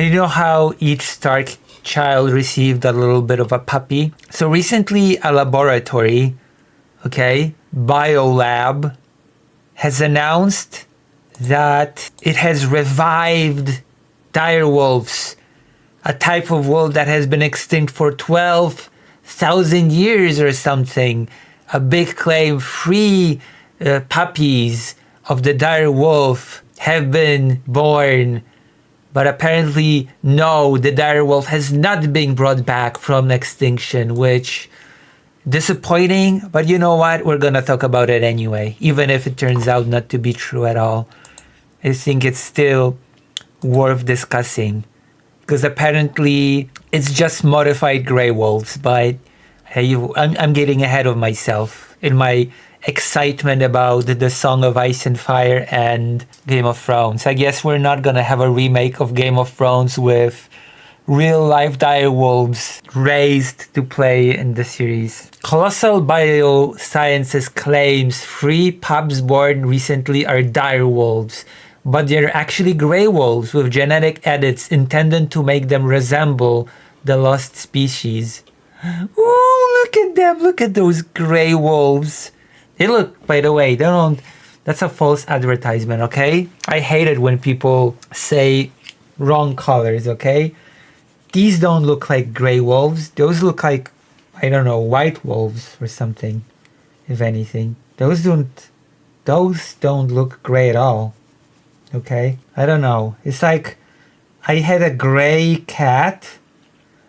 And you know how each Stark child received a little bit of a puppy? So recently a laboratory, Biolab, has announced that it has revived dire wolves, a type of wolf that has been extinct for 12,000 years or something. A big claim, free puppies of the dire wolf have been born. But apparently, no, the dire wolf has not been brought back from extinction, which disappointing. But you know what? We're going to talk about it anyway, even if it turns out not to be true at all. I think it's still worth discussing, because apparently it's just modified gray wolves. But hey, I'm getting ahead of myself in my excitement about the Song of Ice and Fire and Game of Thrones. I guess we're not gonna have a remake of Game of Thrones with real life dire wolves raised to play in the series. Colossal Biosciences claims 3 pups born recently are dire wolves, but they're actually gray wolves with genetic edits intended to make them resemble the lost species. Ooh, look at them, look at those gray wolves. They look, by the way, that's a false advertisement, okay? I hate it when people say wrong colors, okay? These don't look like gray wolves. Those look like, I don't know, white wolves or something, if anything. Those don't look gray at all, okay? I don't know. It's like I had a gray cat,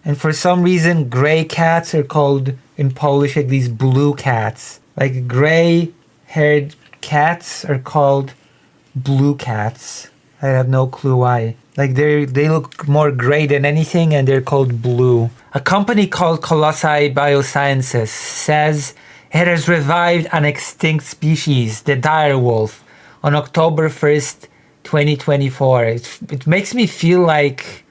and for some reason, gray cats are called, in Polish at least, blue cats. Like gray-haired cats are called blue cats. I have no clue why. Like they look more gray than anything, and they're called blue. A company called Colossi Biosciences says it has revived an extinct species, the dire wolf, on October 1st, 2024. It makes me feel like,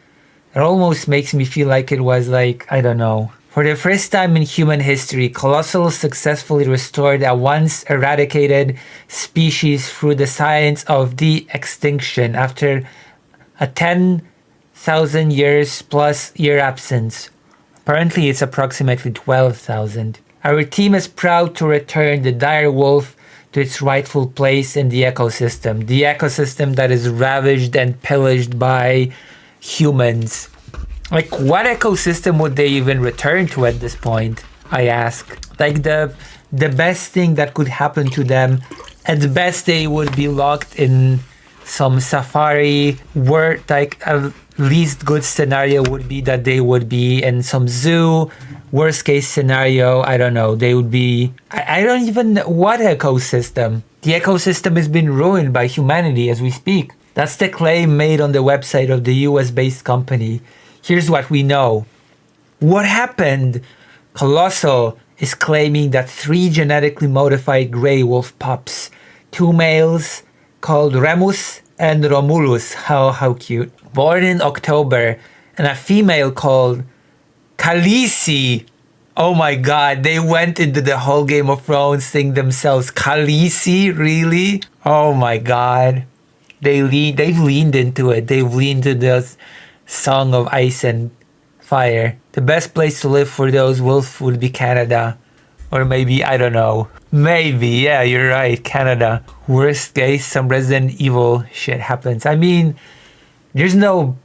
it almost makes me feel like it was like, I don't know. For the first time in human history, Colossal successfully restored a once eradicated species through the science of de-extinction after a 10,000 years plus year absence. Apparently it's approximately 12,000. Our team is proud to return the dire wolf to its rightful place in the ecosystem. The ecosystem that is ravaged and pillaged by humans. Like, what ecosystem would they even return to at this point, I ask? Like, the best thing that could happen to them, at the best they would be locked in some safari, where, like, a least good scenario would be that they would be in some zoo. Worst case scenario, I don't know, they would be, I don't even know what ecosystem. The ecosystem has been ruined by humanity as we speak. That's the claim made on the website of the US-based company. Here's what we know. What happened? Colossal is claiming that 3 genetically modified gray wolf pups, 2 males called Remus and Romulus, how cute, born in October, and a female called Khaleesi. Oh my god, they went into the whole Game of Thrones thing themselves. Khaleesi, really? Oh my god. They've leaned into it. They've leaned into this Song of Ice and Fire. The best place to live for those wolves would be Canada. Or maybe, I don't know. Maybe, yeah, you're right, Canada. Worst case, some Resident Evil shit happens. I mean, there's no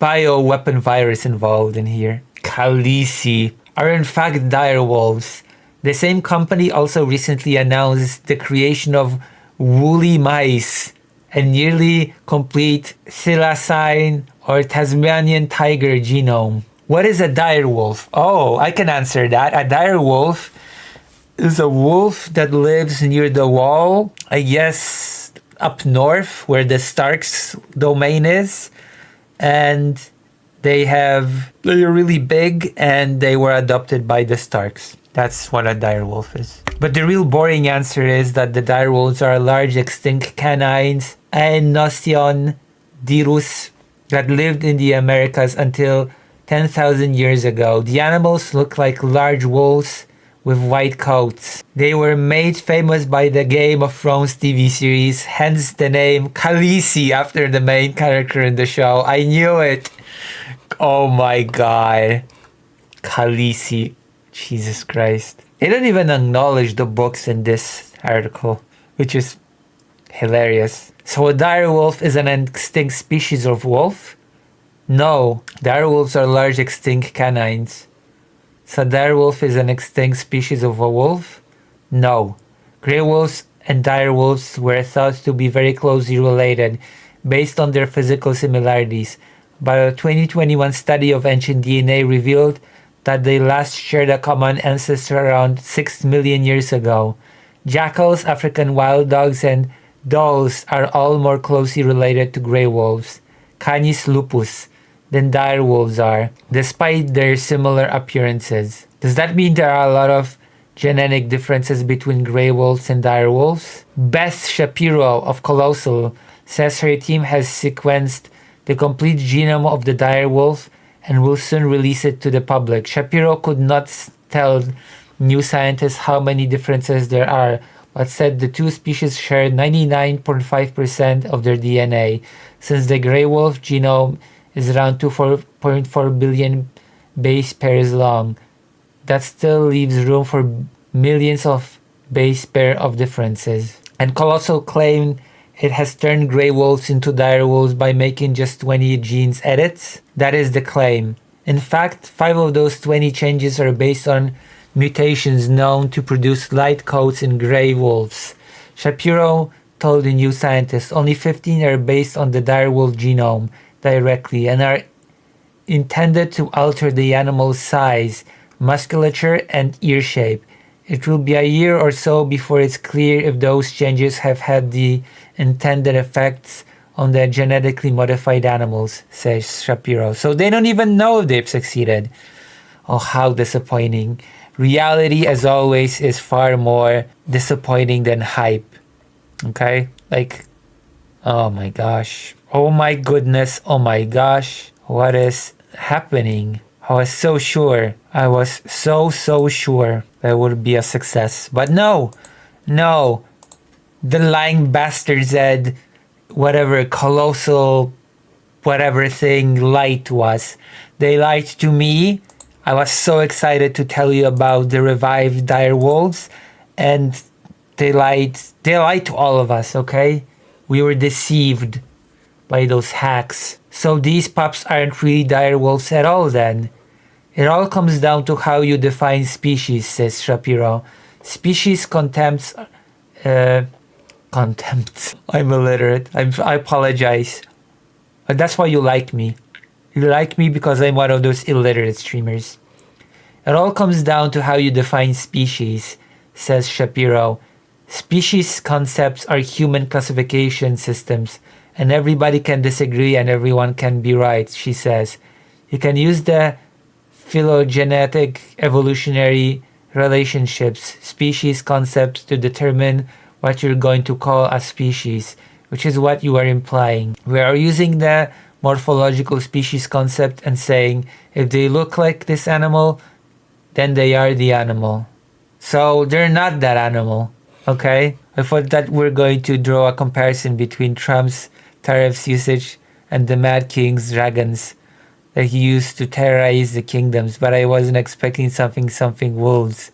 bioweapon virus involved in here. Khaleesi are in fact dire wolves. The same company also recently announced the creation of woolly mice, a nearly complete thylacine or Tasmanian tiger genome. What is a dire wolf? Oh, I can answer that. A dire wolf is a wolf that lives near the wall, I guess up north where the Stark's domain is, and they're really big and they were adopted by the Starks. That's what a dire wolf is. But the real boring answer is that the dire wolves are large extinct canines and Notion dirus that lived in the Americas until 10,000 years ago. The animals look like large wolves with white coats. They were made famous by the Game of Thrones TV series, hence the name Khaleesi after the main character in the show. I knew it. Oh my god. Khaleesi. Jesus Christ. They don't even acknowledge the books in this article, which is hilarious. So a dire wolf is an extinct species of wolf? No, dire wolves are large extinct canines. So dire wolf is an extinct species of a wolf? No. Grey wolves and dire wolves were thought to be very closely related based on their physical similarities, but a 2021 study of ancient DNA revealed that they last shared a common ancestor around 6 million years ago. Jackals, African wild dogs, and does are all more closely related to grey wolves, Canis lupus, than dire wolves are, despite their similar appearances. Does that mean there are a lot of genetic differences between grey wolves and dire wolves? Beth Shapiro of Colossal says her team has sequenced the complete genome of the dire wolf and will soon release it to the public. Shapiro could not tell New Scientist how many differences there are, but said the two species share 99.5% of their DNA, since the grey wolf genome is around 2.4 billion base pairs long. That still leaves room for millions of base pair of differences. And Colossal claimed it has turned grey wolves into dire wolves by making just 20 genes edits. That is the claim. In fact, 5 of those 20 changes are based on mutations known to produce light coats in grey wolves. Shapiro told the New Scientist only 15 are based on the dire wolf genome directly and are intended to alter the animal's size, musculature, and ear shape. It will be a year or so before it's clear if those changes have had the intended effects on the genetically modified animals, says Shapiro. So they don't even know if they've succeeded. Oh, how disappointing. Reality, as always, is far more disappointing than hype. Okay? Like, oh my gosh. Oh my goodness. Oh my gosh. What is happening? I was so sure. I was so sure that it would be a success. But no. The lying bastard said whatever colossal whatever thing light was. They lied to me. I was so excited to tell you about the revived dire wolves, and they lied to all of us, okay? We were deceived by those hacks. So these pups aren't really dire wolves at all then. It all comes down to how you define species, says Shapiro. Species contempt. I'm illiterate. I apologize. But that's why you like me. You like me because I'm one of those illiterate streamers. It all comes down to how you define species, says Shapiro. Species concepts are human classification systems, and everybody can disagree and everyone can be right, she says. You can use the phylogenetic evolutionary relationships, species concepts to determine what you're going to call a species, which is what you are implying. We are using the morphological species concept and saying if they look like this animal, then they are the animal. So they're not that animal, okay? I thought that we're going to draw a comparison between Trump's tariffs usage and the Mad King's dragons that he used to terrorize the kingdoms, but I wasn't expecting something wolves.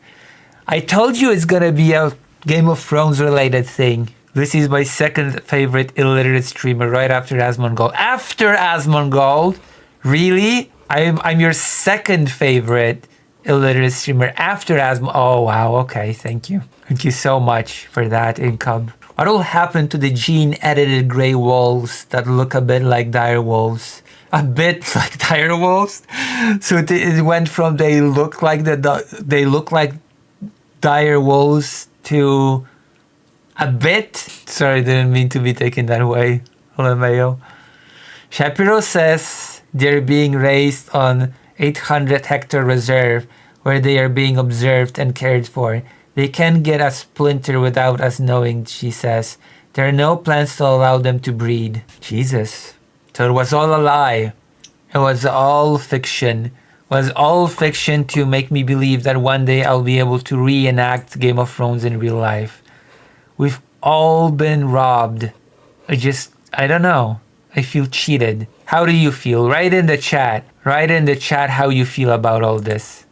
I told you it's gonna be a Game of Thrones related thing. This is my second favorite illiterate streamer right after Asmongold. After Asmongold? Really? I'm your second favorite illiterate streamer after Asmongold. Oh wow, okay, thank you. Thank you so much for that income. What will happen to the gene edited grey wolves that look a bit like dire wolves? A bit like dire wolves? So it went from they look like dire wolves to a bit. Sorry, I didn't mean to be taken that way. LMAO. Shapiro says they're being raised on 800 hectare reserve where they are being observed and cared for. They can't get a splinter without us knowing, she says. There are no plans to allow them to breed. Jesus. So it was all a lie. It was all fiction. was all fiction to make me believe that one day I'll be able to reenact Game of Thrones in real life. We've all been robbed. I don't know. I feel cheated. How do you feel? Write in the chat. Write in the chat how you feel about all this.